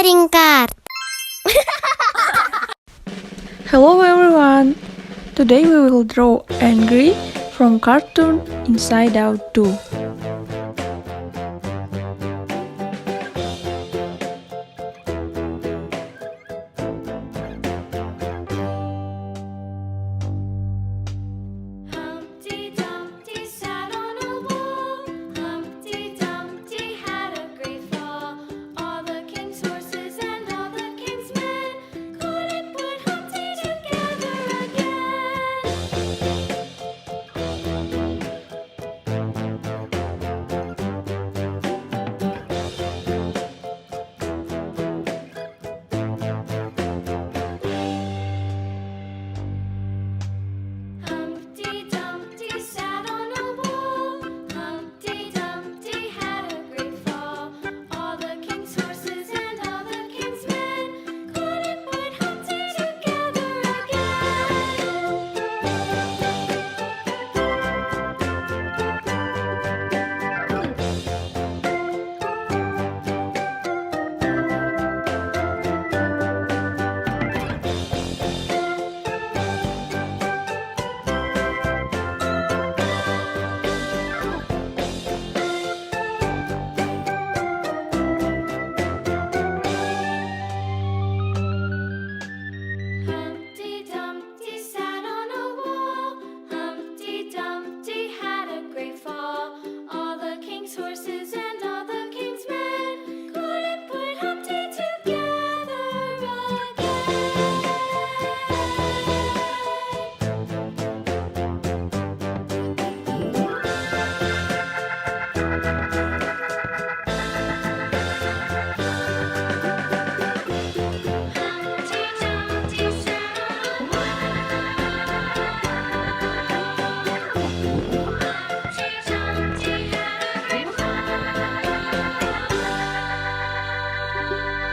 Coloring card. Hello everyone! Today we will draw Angry from cartoon Inside Out 2. Humpty Dumpty sat on a wall. Humpty Dumpty had a great fall. All the king's horses and all the king's men couldn't put Humpty together again. Humpty Dumpty sat on a wall. Humpty Dumpty had a great fall. All the king's horses and all the king's men couldn't put Humpty together Humpty Dumpty sat on a wall. Humpty Dumpty had a great fall. All the king's horses and all the king's men couldn't put Humpty together Humpty Dumpty sat on a wall. Humpty Dumpty had a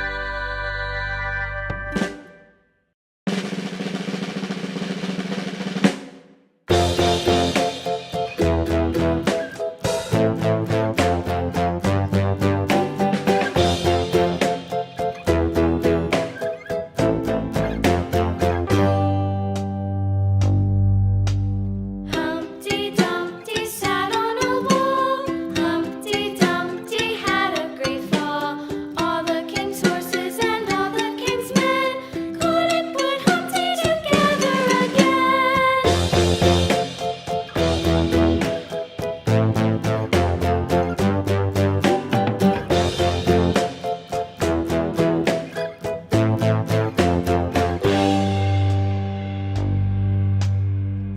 great Humpty Dumpty sat on a wall. Humpty Dumpty had a great fall. All the king's horses and all the king's men couldn't put Humpty together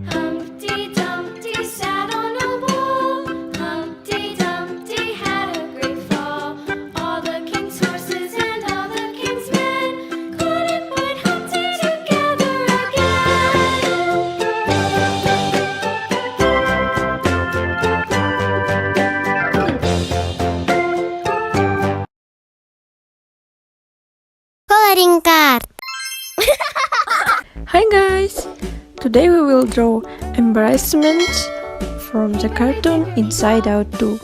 Humpty Dumpty sat on a wall. Humpty Dumpty had a great fall. All the king's horses and all the king's men couldn't put Humpty together Coloring card. Hi guys! Today we will draw Embarrassment from the cartoon Inside Out 2.